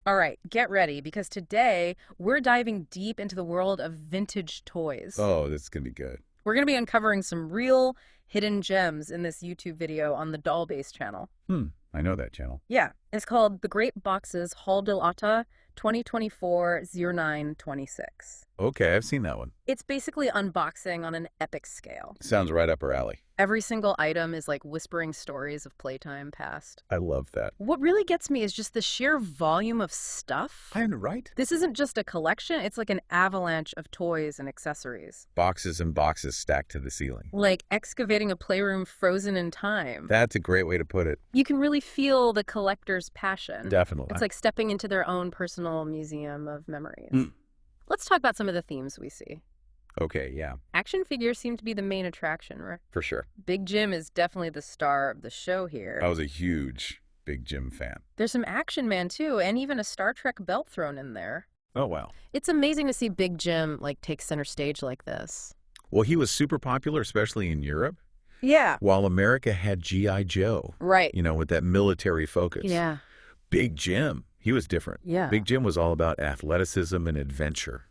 All right, get ready because today we're diving deep into the world of vintage toys. Oh, this is going to be good. We're going to be uncovering some real hidden gems in this YouTube video on the Dollbase channel. I know that channel. Yeah, it's called The Great Boxes Haul del Ata 2024-09-26. Okay, I've seen that one. It's basically unboxing on an epic scale. Sounds right up our alley. Every single item is like whispering stories of playtime past. I love that. What really gets me is just the sheer volume of stuff. I am right. This isn't just a collection, it's like an avalanche of toys and accessories. Boxes and boxes stacked to the ceiling. Like excavating a playroom frozen in time. That's a great way to put it. You can really feel the collector's passion. Definitely. It's like stepping into their own personal museum of memories. Let's talk about some of the themes we see. Okay, yeah, Action figures seem to be the main attraction, right? for sure. Big Jim is definitely the star of the show here. I was a huge Big Jim fan. There's some Action Man too, and even a Star Trek belt thrown in there. Oh, wow. It's amazing to see Big Jim take center stage like this. Well, he was super popular, especially in Europe, Yeah. while America had G.I. Joe, Right. with that military focus. Yeah. Big Jim, he was different. Yeah. Big Jim was all about athleticism and adventure,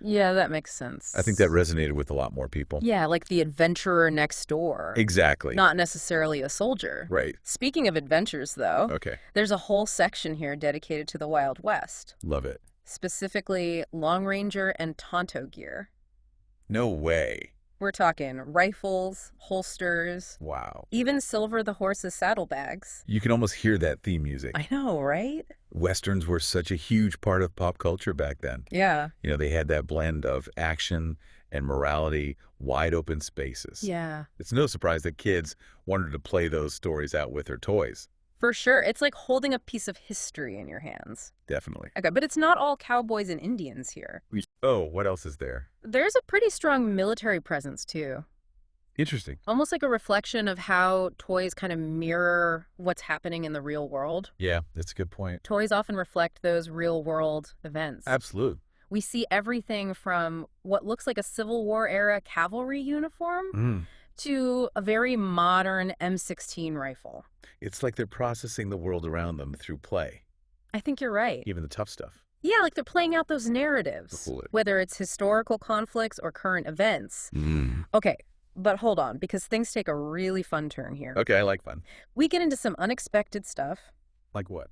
Yeah, that makes sense. I think that resonated with a lot more people. Yeah, like the adventurer next door. Exactly. Not necessarily a soldier. Right. Speaking of adventures, though, Okay. there's a whole section here dedicated to the Wild West, Love it. specifically Long Ranger and Tonto gear. No way. We're talking rifles, holsters, Wow. even Silver the Horse's saddlebags. You can almost hear that theme music. I know, right? Westerns were such a huge part of pop culture back then. Yeah. They had that blend of action and morality, wide open spaces. Yeah. It's no surprise that kids wanted to play those stories out with their toys. For sure. It's like holding a piece of history in your hands. Definitely. Okay, but it's not all cowboys and Indians here. Oh, what else is there? There's a pretty strong military presence, too. Interesting. Almost like a reflection of how toys kind of mirror what's happening in the real world. Yeah, that's a good point. Toys often reflect those real-world events. Absolute. We see everything from what looks like a Civil War-era cavalry uniform to a very modern M16 rifle. It's like they're processing the world around them through play, I think you're right. even the tough stuff. Yeah, like they're playing out those narratives, Cool. whether it's historical conflicts or current events. Okay, but hold on, because things take a really fun turn here. Okay, I like fun. We get into some unexpected stuff. Like what?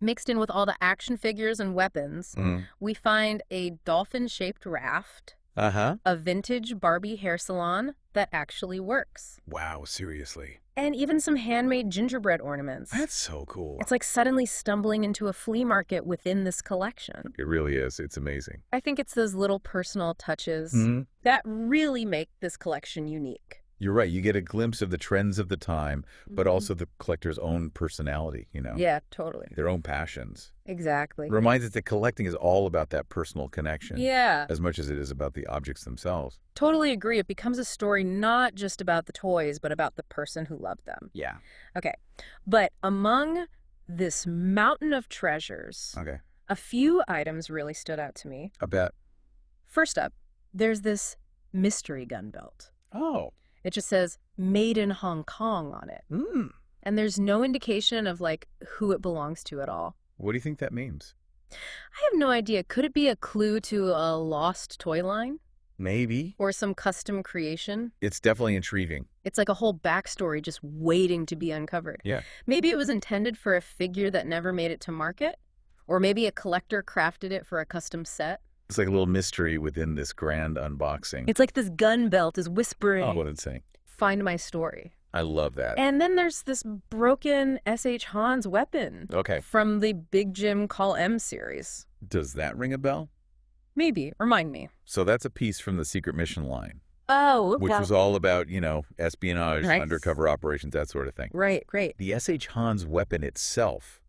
Mixed in with all the action figures and weapons, we find a dolphin-shaped raft, Uh-huh. a vintage Barbie hair salon that actually works, Wow, seriously. and even some handmade gingerbread ornaments. That's so cool. It's like suddenly stumbling into a flea market within this collection. It really is. It's amazing. I think it's those little personal touches that really make this collection unique. You're right. You get a glimpse of the trends of the time, but also the collector's own personality, Yeah, totally. their own passions. Exactly. It reminds us that collecting is all about that personal connection Yeah, as much as it is about the objects themselves. totally agree. It becomes a story not just about the toys, but about the person who loved them. Yeah. Okay, but among this mountain of treasures, Okay. a few items really stood out to me. I bet. First up, there's this mystery gun belt. Oh. It just says "Made in Hong Kong" on it. And there's no indication of who it belongs to at all. What do you think that means? I have no idea. Could it be a clue to a lost toy line? Maybe. Or some custom creation? It's definitely intriguing. It's like a whole backstory just waiting to be uncovered. Yeah. Maybe it was intended for a figure that never made it to market? Or maybe a collector crafted it for a custom set? It's like a little mystery within this grand unboxing. It's like this gun belt is whispering, Oh, what it's saying. "Find my story." I love that. And then there's this broken S.H. Hans weapon Okay. from the Big Jim Call M series. Does that ring a bell? Maybe. Remind me. So that's a piece from the Secret Mission line, Oh, which was all about, espionage, Right. undercover operations, that sort of thing. Right, great. The S.H. Hans weapon itself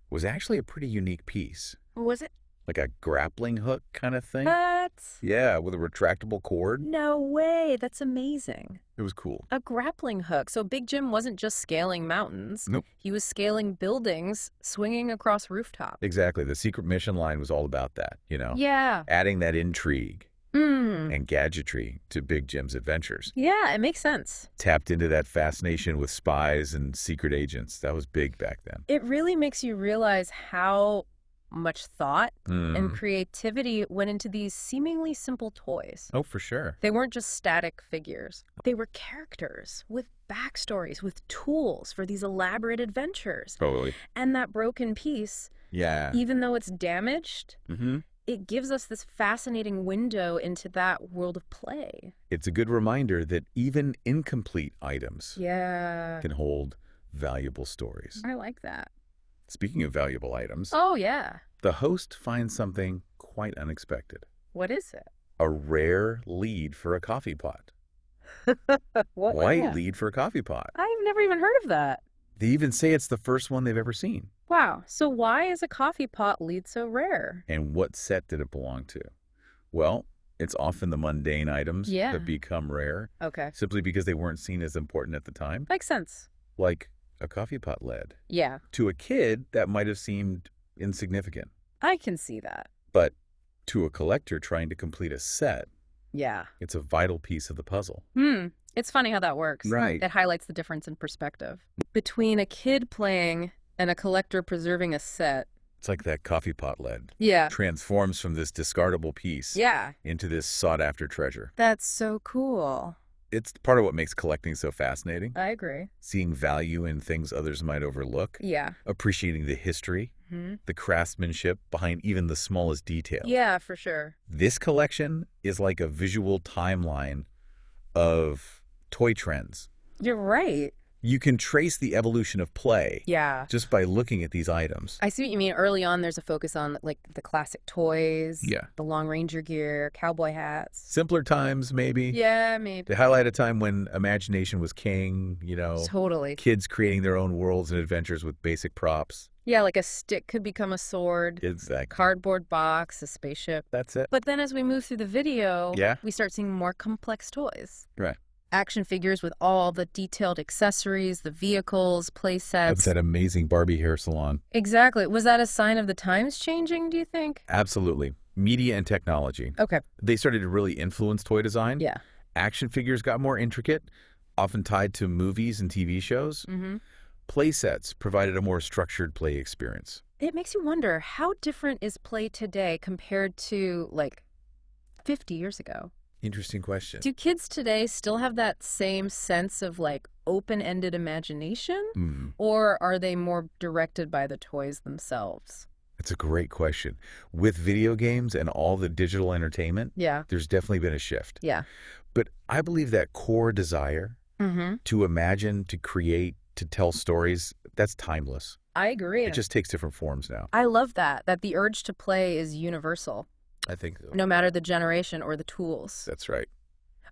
was actually a pretty unique piece. Was it? Like a grappling hook kind of thing. What? Yeah, with a retractable cord. No way. That's amazing. It was cool. A grappling hook. So Big Jim wasn't just scaling mountains. Nope. He was scaling buildings, swinging across rooftops. Exactly. The Secret Mission line was all about that, Yeah. adding that intrigue and gadgetry to Big Jim's adventures. Yeah, it makes sense. Tapped into that fascination with spies and secret agents. That was big back then. It really makes you realize how much thought and creativity went into these seemingly simple toys. Oh, for sure. They weren't just static figures. They were characters with backstories, with tools for these elaborate adventures. Totally. And that broken piece, Yeah. even though it's damaged, it gives us this fascinating window into that world of play. It's a good reminder that even incomplete items can hold valuable stories. I like that. Speaking of valuable items, Oh, yeah. the host finds something quite unexpected. What is it? A rare lead for a coffee pot. What? White lead for a coffee pot. I've never even heard of that. They even say it's the first one they've ever seen. Wow. So why is a coffee pot lead so rare? And what set did it belong to? Well, it's often the mundane items that become rare. Okay. Simply because they weren't seen as important at the time. Makes sense. Like a coffee pot lead. Yeah. To a kid, that might have seemed insignificant. I can see that. But to a collector trying to complete a set, Yeah. it's a vital piece of the puzzle. It's funny how that works. Right. It highlights the difference in perspective. Between a kid playing and a collector preserving a set. It's like that coffee pot lead. Yeah. Transforms from this discardable piece into this sought-after treasure. That's so cool. It's part of what makes collecting so fascinating. I agree. Seeing value in things others might overlook. Yeah. Appreciating the history, the craftsmanship behind even the smallest detail. Yeah, for sure. This collection is like a visual timeline of toy trends. You're right. You can trace the evolution of play just by looking at these items. I see what you mean. Early on, there's a focus on like the classic toys, the Long Ranger gear, cowboy hats. Simpler times, maybe. Yeah, maybe. They highlight a time when imagination was king, you know. Totally. Kids creating their own worlds and adventures with basic props. Yeah, like a stick could become a sword. Exactly. Cardboard box, a spaceship. That's it. But then as we move through the video, Yeah. we start seeing more complex toys. Right. Action figures with all the detailed accessories, the vehicles, play sets. That's that amazing Barbie hair salon. Exactly. Was that a sign of the times changing, do you think? Absolutely. Media and technology. Okay. They started to really influence toy design. Yeah. Action figures got more intricate, often tied to movies and TV shows. Play sets provided a more structured play experience. It makes you wonder, how different is play today compared to, like, 50 years ago? Interesting question. Do kids today still have that same sense of, like, open-ended imagination? Or are they more directed by the toys themselves? That's a great question. With video games and all the digital entertainment, there's definitely been a shift. Yeah. But I believe that core desire to imagine, to create, to tell stories, that's timeless. I agree. It just takes different forms now. I love that the urge to play is universal. I think so. No matter the generation or the tools. That's right.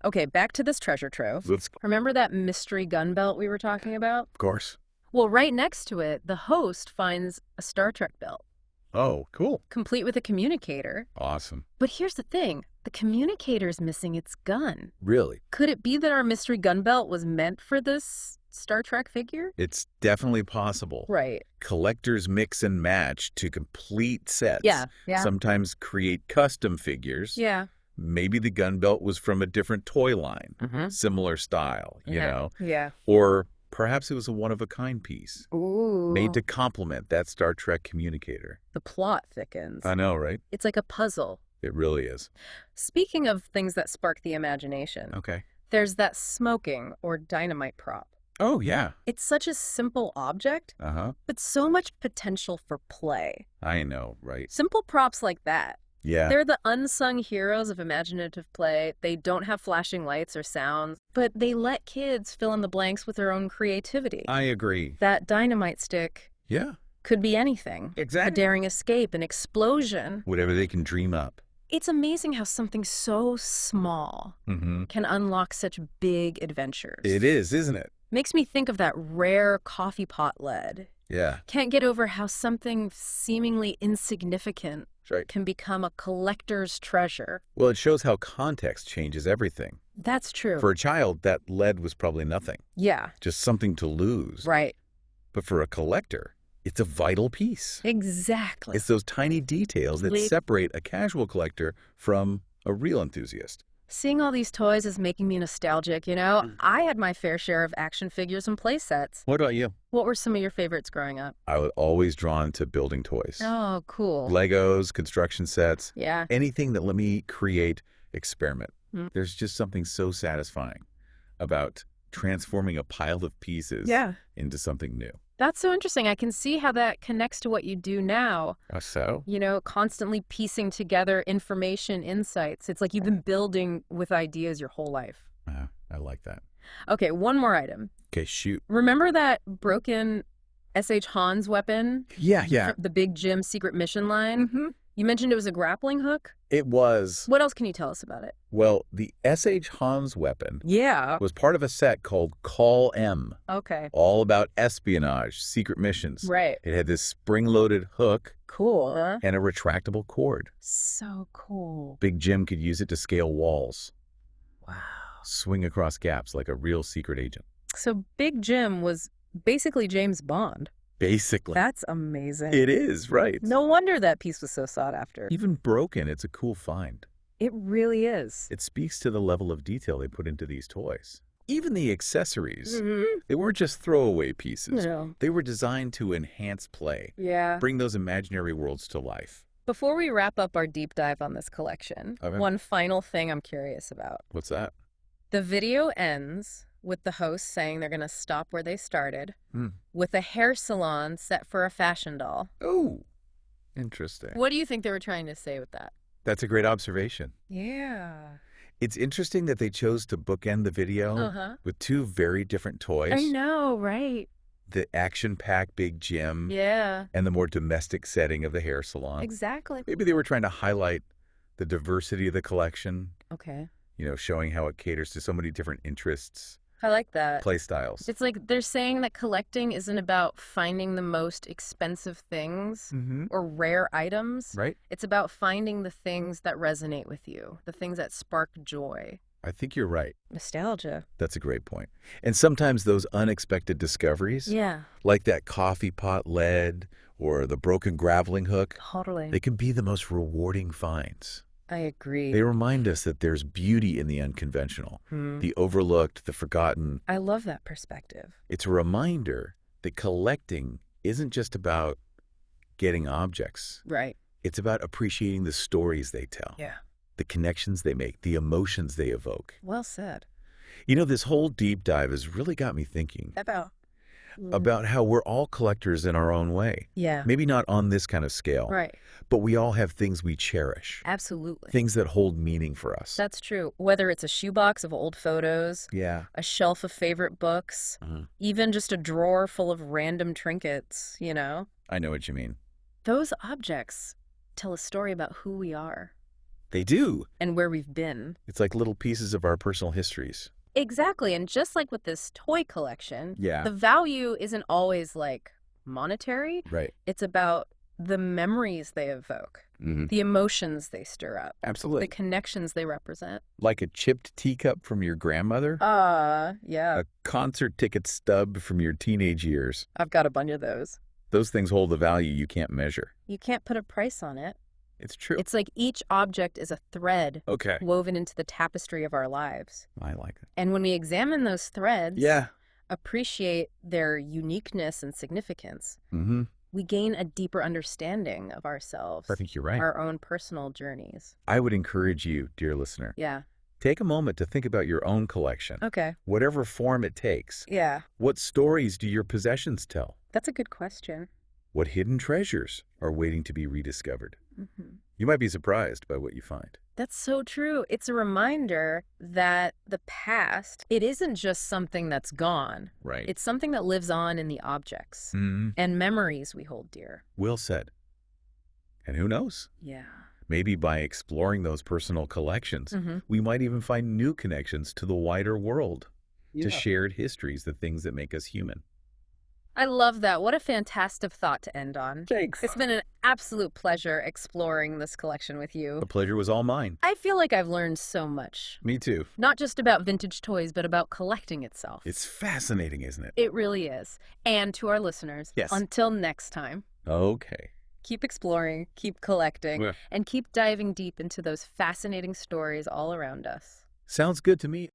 Okay, back to this treasure trove. Remember that mystery gun belt we were talking about? Of course. Well, right next to it, the host finds a Star Trek belt. Oh, cool. Complete with a communicator. Awesome. But here's the thing. The communicator's missing its gun. Really? Could it be that our mystery gun belt was meant for this Star Trek figure? It's definitely possible. Right. Collectors mix and match to complete sets. Yeah. Sometimes create custom figures. Yeah. Maybe the gun belt was from a different toy line. Similar style, you know? Yeah. Or perhaps it was a one-of-a-kind piece. Ooh. Made to complement that Star Trek communicator. The plot thickens. I know, right? It's like a puzzle. It really is. Speaking of things that spark the imagination, Okay. there's that smoking or dynamite prop. Oh, yeah. It's such a simple object, but so much potential for play. I know, right? Simple props like that. Yeah. They're the unsung heroes of imaginative play. They don't have flashing lights or sounds, but they let kids fill in the blanks with their own creativity. I agree. That dynamite stick could be anything. Exactly. A daring escape, an explosion. Whatever they can dream up. It's amazing how something so small can unlock such big adventures. It is, isn't it? Makes me think of that rare coffee pot lead. Yeah. Can't get over how something seemingly insignificant can become a collector's treasure. Well, it shows how context changes everything. That's true. For a child, that lead was probably nothing. Yeah. Just something to lose. Right. But for a collector, it's a vital piece. Exactly. It's those tiny details that separate a casual collector from a real enthusiast. Seeing all these toys is making me nostalgic, you know? I had my fair share of action figures and play sets. What about you? What were some of your favorites growing up? I was always drawn to building toys. Oh, cool. Legos, construction sets, Yeah. anything that let me create, experiment. Mm. There's just something so satisfying about transforming a pile of pieces into something new. That's so interesting. I can see how that connects to what you do now. So? You know, constantly piecing together information, insights. It's like you've been building with ideas your whole life. I like that. Okay, one more item. Okay, shoot. Remember that broken S.H. Hans weapon? Yeah. The Big Jim secret mission line? You mentioned it was a grappling hook? It was. What else can you tell us about it? Well, the S.H. Hans weapon Yeah. was part of a set called Call M, Okay. all about espionage, secret missions. Right. It had this spring-loaded hook Cool. Huh? and a retractable cord. So cool. Big Jim could use it to scale walls, Wow. swing across gaps like a real secret agent. So Big Jim was basically James Bond. Basically. That's amazing. It is, right. No wonder that piece was so sought after. Even broken, it's a cool find. It really is. It speaks to the level of detail they put into these toys. Even the accessories, they weren't just throwaway pieces. No. They were designed to enhance play, Yeah. bring those imaginary worlds to life. Before we wrap up our deep dive on this collection, Okay. one final thing I'm curious about. What's that? The video ends with the host saying they're going to stop where they started, with a hair salon set for a fashion doll. Oh, interesting. What do you think they were trying to say with that? That's a great observation. Yeah. It's interesting that they chose to bookend the video with two very different toys. I know, right? The action-packed Big Jim Yeah. and the more domestic setting of the hair salon. Exactly. Maybe they were trying to highlight the diversity of the collection, Okay. you know, showing how it caters to so many different interests, I like that. play styles. It's like they're saying that collecting isn't about finding the most expensive things or rare items. Right? It's about finding the things that resonate with you, the things that spark joy. I think you're right. Nostalgia. That's a great point. And sometimes those unexpected discoveries, Yeah. like that coffee pot lead or the broken graveling hook, Totally. they can be the most rewarding finds. I agree. They remind us that there's beauty in the unconventional, the overlooked, the forgotten. I love that perspective. It's a reminder that collecting isn't just about getting objects. Right. It's about appreciating the stories they tell, Yeah. the connections they make, the emotions they evoke. Well said. You know, this whole deep dive has really got me thinking About how we're all collectors in our own way. Yeah. Maybe not on this kind of scale, Right. but we all have things we cherish, Absolutely. things that hold meaning for us. That's true. Whether it's a shoebox of old photos, Yeah. a shelf of favorite books, even just a drawer full of random trinkets, you know? I know what you mean. Those objects tell a story about who we are They do. and where we've been. It's like little pieces of our personal histories. Exactly. And just like with this toy collection, Yeah. the value isn't always like monetary. Right. It's about the memories they evoke, the emotions they stir up, the Absolutely. connections they represent. Like a chipped teacup from your grandmother, Yeah. a concert ticket stub from your teenage years. I've got a bunch of those. Those things hold a value you can't measure. You can't put a price on it. It's true. It's like each object is a thread Okay. woven into the tapestry of our lives. I like it. And when we examine those threads, Yeah. appreciate their uniqueness and significance, we gain a deeper understanding of ourselves, I think you're right. our own personal journeys. I would encourage you, dear listener, Yeah. take a moment to think about your own collection, Okay. whatever form it takes. Yeah. What stories do your possessions tell? That's a good question. What hidden treasures are waiting to be rediscovered? You might be surprised by what you find. That's so true. It's a reminder that the past, it isn't just something that's gone. Right. It's something that lives on in the objects and memories we hold dear. Well said. And who knows? Yeah. Maybe by exploring those personal collections, we might even find new connections to the wider world, to shared histories, the things that make us human. I love that. What a fantastic thought to end on. Thanks. It's been an absolute pleasure exploring this collection with you. The pleasure was all mine. I feel like I've learned so much. Me too. Not just about vintage toys, but about collecting itself. It's fascinating, isn't it? It really is. And to our listeners, Yes. until next time, Okay. keep exploring, keep collecting, Yeah. and keep diving deep into those fascinating stories all around us. Sounds good to me.